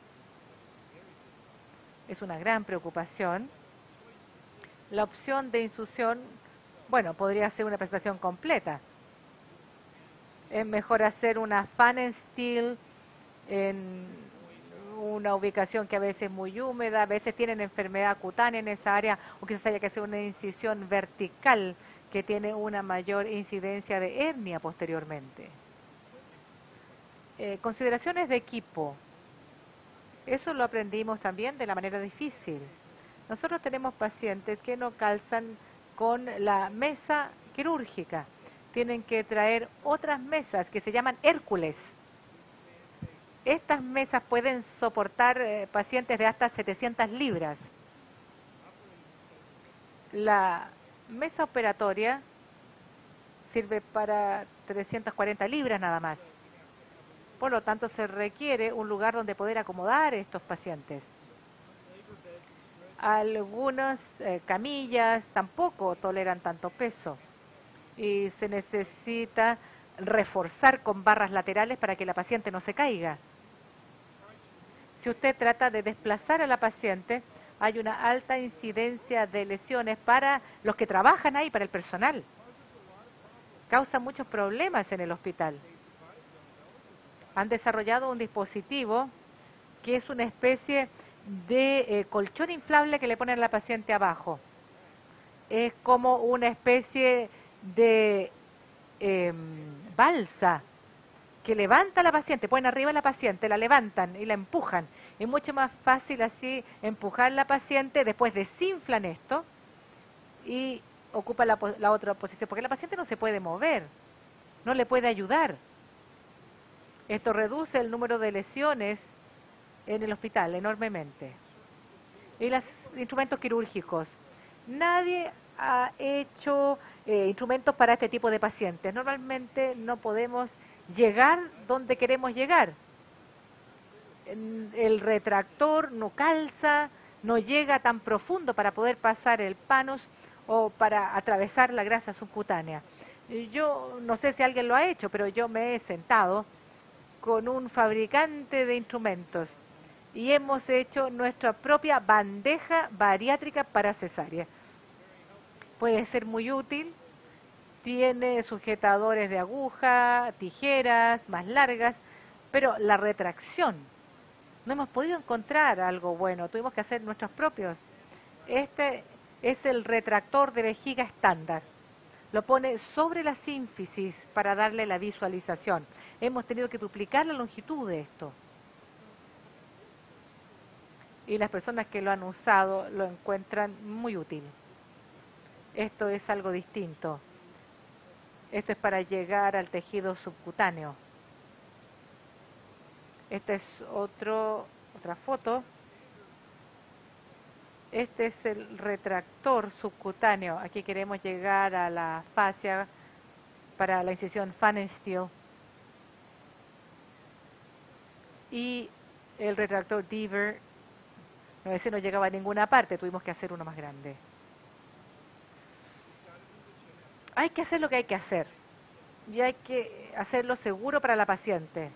es una gran preocupación. La opción de insusión, bueno, podría ser una presentación completa. Es mejor hacer una fan and steel en una ubicación que a veces es muy húmeda, a veces tienen enfermedad cutánea en esa área, o quizás haya que hacer una incisión vertical que tiene una mayor incidencia de hernia posteriormente. Consideraciones de equipo. Eso lo aprendimos también de la manera difícil. Nosotros tenemos pacientes que no calzan con la mesa quirúrgica. Tienen que traer otras mesas que se llaman Hércules. Estas mesas pueden soportar pacientes de hasta 700 libras. La mesa operatoria sirve para 340 libras nada más. Por lo tanto, se requiere un lugar donde poder acomodar estos pacientes. Algunas camillas tampoco toleran tanto peso y se necesita reforzar con barras laterales para que la paciente no se caiga. Si usted trata de desplazar a la paciente, hay una alta incidencia de lesiones para los que trabajan ahí, para el personal. Causa muchos problemas en el hospital. Han desarrollado un dispositivo que es una especie de colchón inflable que le ponen a la paciente abajo. Es como una especie de balsa que levanta a la paciente, ponen arriba a la paciente, la levantan y la empujan. Es mucho más fácil así empujar a la paciente, después desinflan esto y ocupa la otra posición, porque la paciente no se puede mover, no le puede ayudar. Esto reduce el número de lesiones en el hospital enormemente. Y los instrumentos quirúrgicos. Nadie ha hecho instrumentos para este tipo de pacientes. Normalmente no podemos llegar donde queremos llegar. El retractor no calza, no llega tan profundo para poder pasar el panus o para atravesar la grasa subcutánea. Yo no sé si alguien lo ha hecho, pero yo me he sentado con un fabricante de instrumentos y hemos hecho nuestra propia bandeja bariátrica para cesárea. Puede ser muy útil, tiene sujetadores de aguja, tijeras más largas, pero la retracción, no hemos podido encontrar algo bueno, tuvimos que hacer nuestros propios. Este es el retractor de vejiga estándar. Lo pone sobre la sínfisis para darle la visualización. Hemos tenido que duplicar la longitud de esto. Y las personas que lo han usado lo encuentran muy útil. Esto es algo distinto. Esto es para llegar al tejido subcutáneo. Esta es otra foto. Este es el retractor subcutáneo. Aquí queremos llegar a la fascia para la incisión Pfannenstiel. Y el retractor Deaver, ese no llegaba a ninguna parte, tuvimos que hacer uno más grande. Hay que hacer lo que hay que hacer. Y hay que hacerlo seguro para la paciente.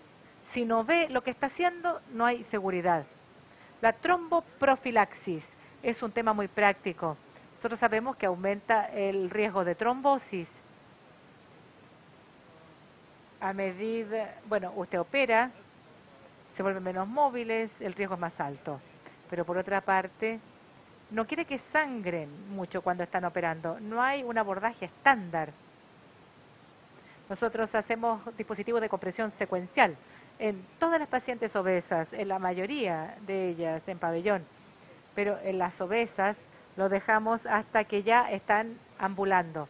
Si no ve lo que está haciendo, no hay seguridad. La tromboprofilaxis es un tema muy práctico. Nosotros sabemos que aumenta el riesgo de trombosis. A medida, bueno, usted opera, se vuelven menos móviles, el riesgo es más alto. Pero por otra parte, no quiere que sangren mucho cuando están operando. No hay un abordaje estándar. Nosotros hacemos dispositivos de compresión secuencial en todas las pacientes obesas, en la mayoría de ellas en pabellón. Pero en las obesas lo dejamos hasta que ya están ambulando.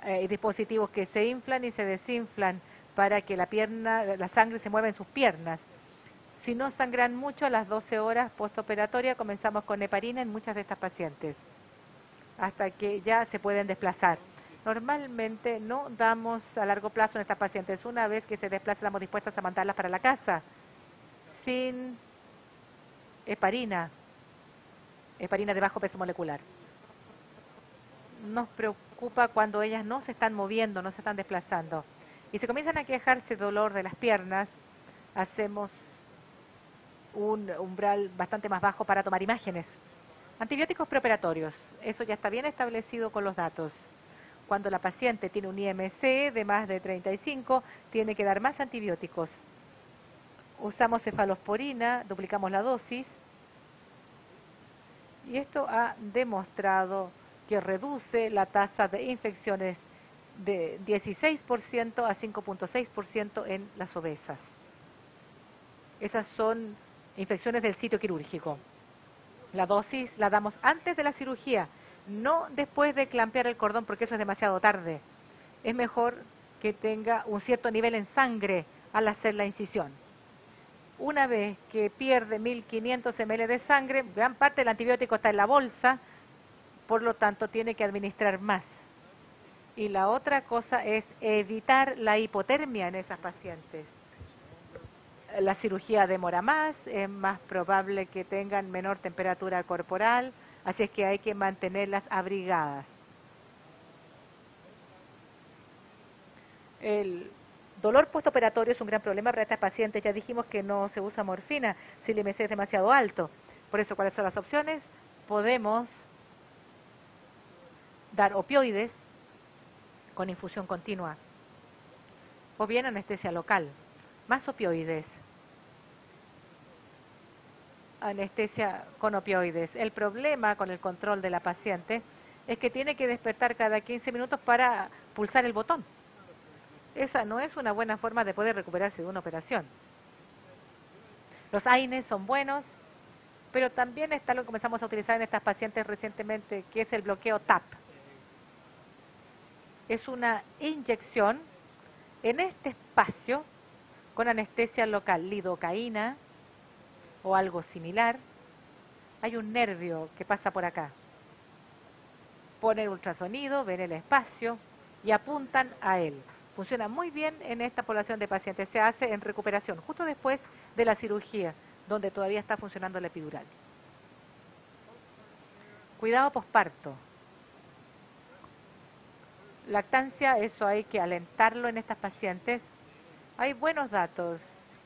Hay dispositivos que se inflan y se desinflan para que la sangre se mueva en sus piernas. Si no sangran mucho, a las 12 horas postoperatoria comenzamos con heparina en muchas de estas pacientes, hasta que ya se pueden desplazar. Normalmente no damos a largo plazo en estas pacientes. Una vez que se desplazan, estamos dispuestas a mandarlas para la casa sin heparina de bajo peso molecular. Nos preocupa cuando ellas no se están moviendo, no se están desplazando. Y se comienzan a quejarse de dolor de las piernas, hacemos un umbral bastante más bajo para tomar imágenes. Antibióticos preoperatorios, eso ya está bien establecido con los datos. Cuando la paciente tiene un IMC de más de 35, tiene que dar más antibióticos. Usamos cefalosporina, duplicamos la dosis. Y esto ha demostrado que reduce la tasa de infecciones de 16% a 5.6% en las obesas. Esas son infecciones del sitio quirúrgico. La dosis la damos antes de la cirugía, no después de clampear el cordón, porque eso es demasiado tarde. Es mejor que tenga un cierto nivel en sangre al hacer la incisión. Una vez que pierde 1500 ml de sangre, gran parte del antibiótico está en la bolsa, por lo tanto tiene que administrar más. Y la otra cosa es evitar la hipotermia en esas pacientes. La cirugía demora más, es más probable que tengan menor temperatura corporal, así es que hay que mantenerlas abrigadas. El dolor postoperatorio es un gran problema para estas pacientes. Ya dijimos que no se usa morfina si el IMC es demasiado alto. Por eso, ¿cuáles son las opciones? podemos dar opioides con infusión continua o bien anestesia local, más opioides, anestesia con opioides. El problema con el control de la paciente es que tiene que despertar cada 15 minutos para pulsar el botón. Esa no es una buena forma de poder recuperarse de una operación. Los AINES son buenos, pero también está lo que comenzamos a utilizar en estas pacientes recientemente, que es el bloqueo TAP. Es una inyección en este espacio con anestesia local, lidocaína o algo similar. Hay un nervio que pasa por acá. Ponen ultrasonido, ven el espacio y apuntan a él. Funciona muy bien en esta población de pacientes. Se hace en recuperación, justo después de la cirugía, donde todavía está funcionando la epidural. Cuidado posparto. Lactancia, eso hay que alentarlo en estas pacientes. Hay buenos datos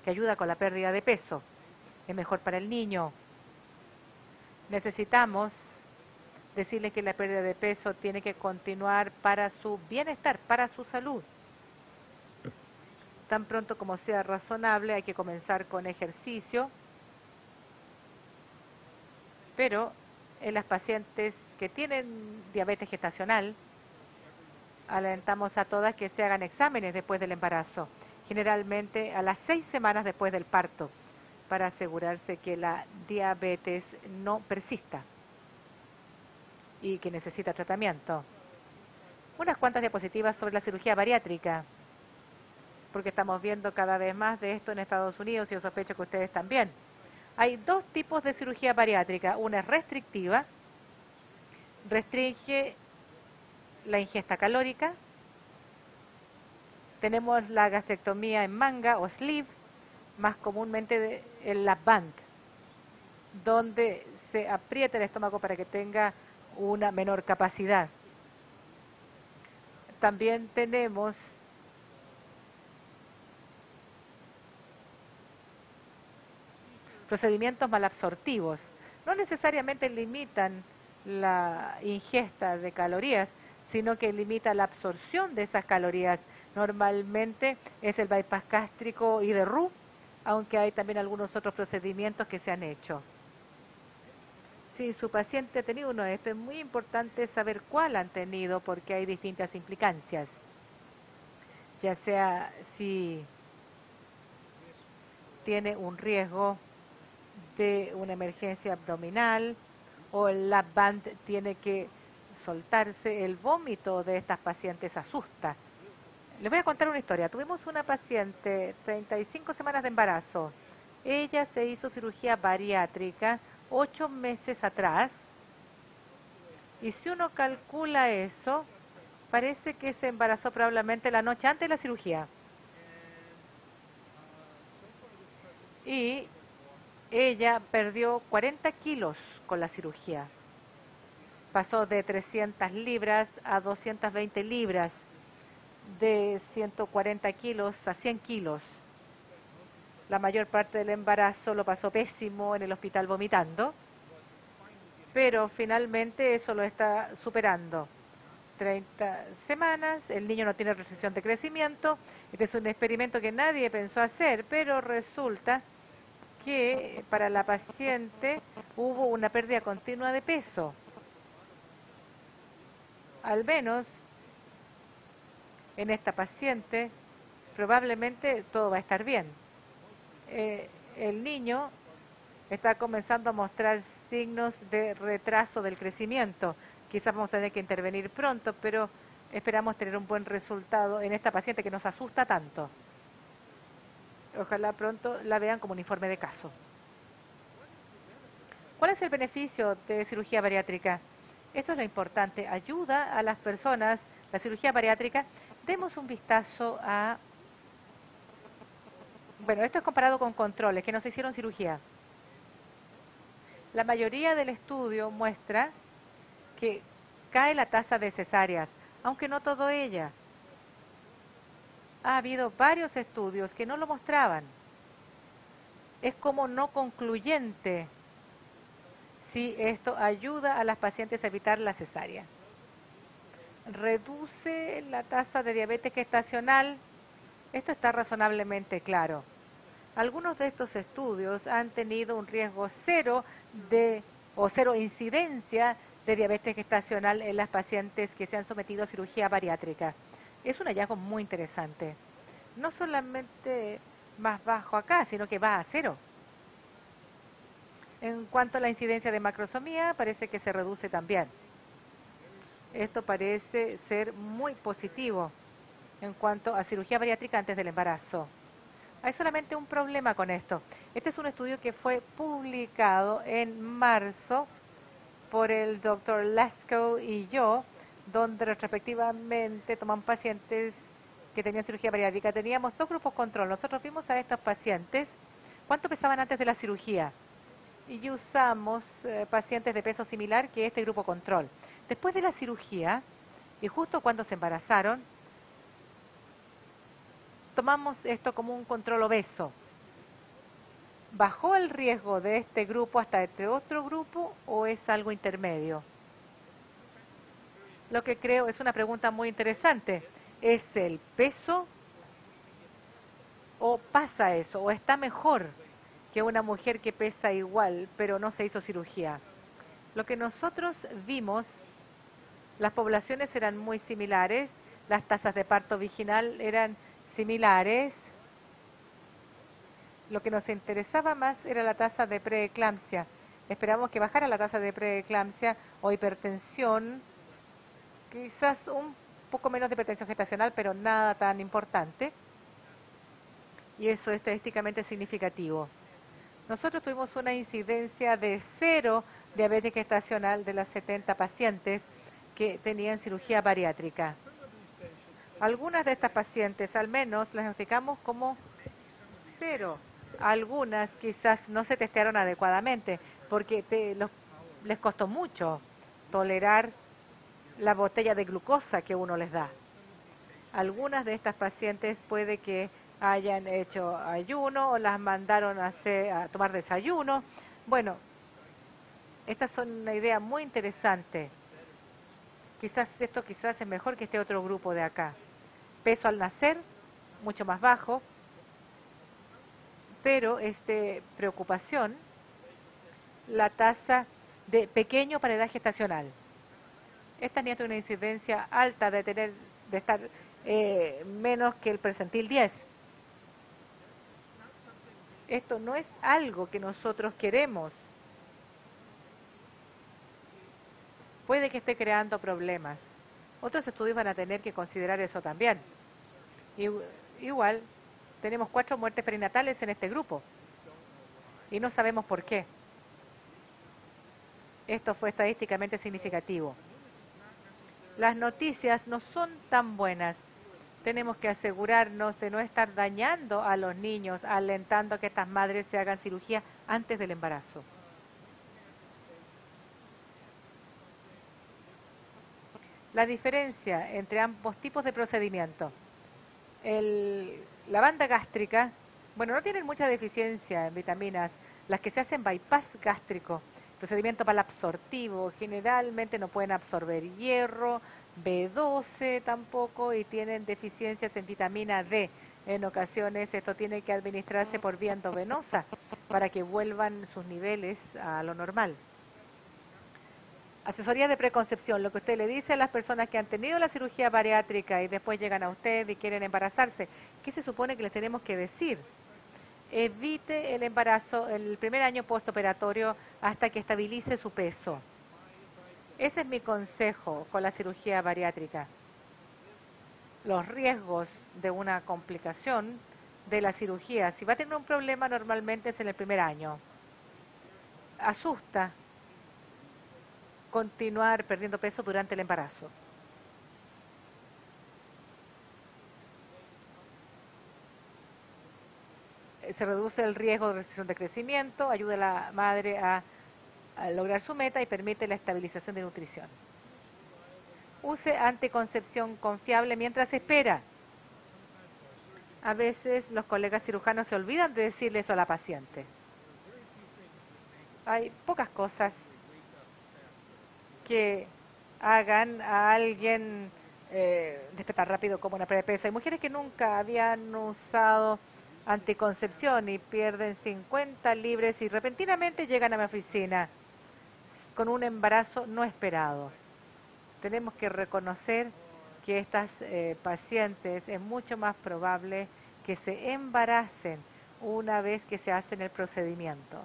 que ayuda con la pérdida de peso. Es mejor para el niño. Necesitamos decirle que la pérdida de peso tiene que continuar para su bienestar, para su salud. Tan pronto como sea razonable, hay que comenzar con ejercicio. Pero en las pacientes que tienen diabetes gestacional, alentamos a todas que se hagan exámenes después del embarazo, generalmente a las 6 semanas después del parto, para asegurarse que la diabetes no persista y que necesita tratamiento. Unas cuantas diapositivas sobre la cirugía bariátrica, porque estamos viendo cada vez más de esto en Estados Unidos y yo sospecho que ustedes también. Hay dos tipos de cirugía bariátrica. Una es restrictiva, restringe la ingesta calórica. Tenemos la gastrectomía en manga o sleeve, más comúnmente el lap band, donde se aprieta el estómago para que tenga una menor capacidad. También tenemos procedimientos malabsortivos. No necesariamente limitan la ingesta de calorías, sino que limita la absorción de esas calorías. Normalmente es el bypass gástrico y de Roux, aunque hay también algunos otros procedimientos que se han hecho. Si su paciente ha tenido uno de estos, es muy importante saber cuál han tenido, porque hay distintas implicancias. Ya sea si tiene un riesgo de una emergencia abdominal o el lap band tiene que soltarse. El vómito de estas pacientes asusta. Les voy a contar una historia. Tuvimos una paciente, 35 semanas de embarazo. Ella se hizo cirugía bariátrica 8 meses atrás. Y si uno calcula eso, parece que se embarazó probablemente la noche antes de la cirugía. Y ella perdió 40 kilos con la cirugía. Pasó de 300 libras a 220 libras, de 140 kilos a 100 kilos. La mayor parte del embarazo lo pasó pésimo en el hospital vomitando, pero finalmente eso lo está superando. 30 semanas, el niño no tiene restricción de crecimiento. Este es un experimento que nadie pensó hacer, pero resulta que para la paciente hubo una pérdida continua de peso. Al menos en esta paciente probablemente todo va a estar bien. El niño está comenzando a mostrar signos de retraso del crecimiento. Quizás vamos a tener que intervenir pronto, pero esperamos tener un buen resultado en esta paciente que nos asusta tanto. Ojalá pronto la vean como un informe de caso. ¿Cuál es el beneficio de cirugía bariátrica? Esto es lo importante. Ayuda a las personas, la cirugía bariátrica. Demos un vistazo a... Bueno, esto es comparado con controles que no se hicieron cirugía. La mayoría del estudio muestra que cae la tasa de cesáreas, aunque no todo ella. Ha habido varios estudios que no lo mostraban. Es como no concluyente. si esto ayuda a las pacientes a evitar la cesárea. Reduce la tasa de diabetes gestacional. Esto está razonablemente claro. Algunos de estos estudios han tenido un riesgo cero cero incidencia de diabetes gestacional en las pacientes que se han sometido a cirugía bariátrica. Es un hallazgo muy interesante. No solamente más bajo acá, sino que va a cero. En cuanto a la incidencia de macrosomía, parece que se reduce también. Esto parece ser muy positivo en cuanto a cirugía bariátrica antes del embarazo. Hay solamente un problema con esto. Este es un estudio que fue publicado en marzo por el doctor Laskow y yo, donde retrospectivamente toman pacientes que tenían cirugía bariátrica. Teníamos dos grupos control. Nosotros vimos a estos pacientes cuánto pesaban antes de la cirugía y usamos pacientes de peso similar que este grupo control. Después de la cirugía y justo cuando se embarazaron, tomamos esto como un control obeso. ¿Bajó el riesgo de este grupo hasta este otro grupo o es algo intermedio? Lo que creo es una pregunta muy interesante. ¿Es el peso o pasa eso? ¿O está mejor que una mujer que pesa igual pero no se hizo cirugía? Lo que nosotros vimos, las poblaciones eran muy similares, las tasas de parto vaginal eran similares. Lo que nos interesaba más era la tasa de preeclampsia. Esperamos que bajara la tasa de preeclampsia o hipertensión, quizás un poco menos de hipertensión gestacional, pero nada tan importante. Y eso es estadísticamente significativo. Nosotros tuvimos una incidencia de 0 diabetes gestacional de las 70 pacientes que tenían cirugía bariátrica. Algunas de estas pacientes, al menos, las diagnosticamos como 0. Algunas quizás no se testearon adecuadamente porque les costó mucho tolerar la botella de glucosa que uno les da. Algunas de estas pacientes puede que hayan hecho ayuno o las mandaron a tomar desayuno. Bueno, estas son una idea muy interesante. Quizás es mejor que este otro grupo de acá. Peso al nacer, mucho más bajo, pero preocupación, la tasa de pequeño para edad gestacional. Esta niña tiene una incidencia alta de estar menos que el percentil 10. Esto no es algo que nosotros queremos. Puede que esté creando problemas. Otros estudios van a tener que considerar eso también. Igual, tenemos 4 muertes perinatales en este grupo. Y no sabemos por qué. Esto fue estadísticamente significativo. Las noticias no son tan buenas. Tenemos que asegurarnos de no estar dañando a los niños, alentando a que estas madres se hagan cirugía antes del embarazo. La diferencia entre ambos tipos de procedimiento. La banda gástrica, bueno, no tienen mucha deficiencia en vitaminas. Las que se hacen bypass gástrico, procedimiento malabsortivo, generalmente no pueden absorber hierro, B12 tampoco, y tienen deficiencias en vitamina D. En ocasiones esto tiene que administrarse por vía endovenosa para que vuelvan sus niveles a lo normal. Asesoría de preconcepción, lo que usted le dice a las personas que han tenido la cirugía bariátrica y después llegan a usted y quieren embarazarse, ¿qué se supone que les tenemos que decir? Evite el embarazo el primer año postoperatorio hasta que estabilice su peso. Ese es mi consejo con la cirugía bariátrica. Los riesgos de una complicación de la cirugía, si va a tener un problema normalmente es en el primer año. Asusta continuar perdiendo peso durante el embarazo. Se reduce el riesgo de restricción de crecimiento, ayuda a la madre a lograr su meta y permite la estabilización de nutrición. Use anticoncepción confiable mientras espera. A veces los colegas cirujanos se olvidan de decirle eso a la paciente. Hay pocas cosas que hagan a alguien despertar rápido como una presa. Hay mujeres que nunca habían usado anticoncepción y pierden 50 libras y repentinamente llegan a mi oficina con un embarazo no esperado. Tenemos que reconocer que estas pacientes es mucho más probable que se embaracen una vez que se hacen el procedimiento.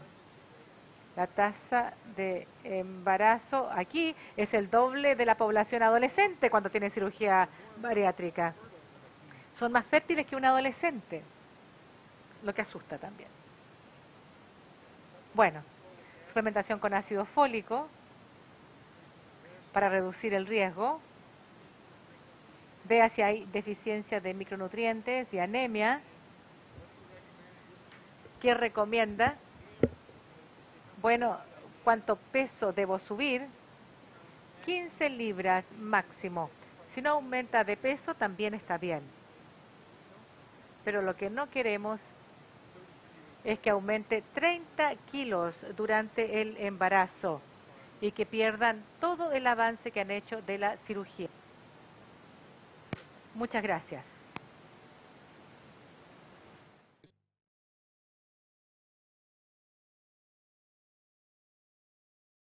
La tasa de embarazo aquí es el doble de la población adolescente cuando tiene cirugía bariátrica. Son más fértiles que un adolescente, lo que asusta también. Bueno, suplementación con ácido fólico para reducir el riesgo. Vea si hay deficiencia de micronutrientes y anemia. ¿Qué recomienda? Bueno, ¿cuánto peso debo subir? 15 libras máximo. Si no aumenta de peso, también está bien. Pero lo que no queremos es que aumente 30 kilos durante el embarazo y que pierdan todo el avance que han hecho de la cirugía. Muchas gracias.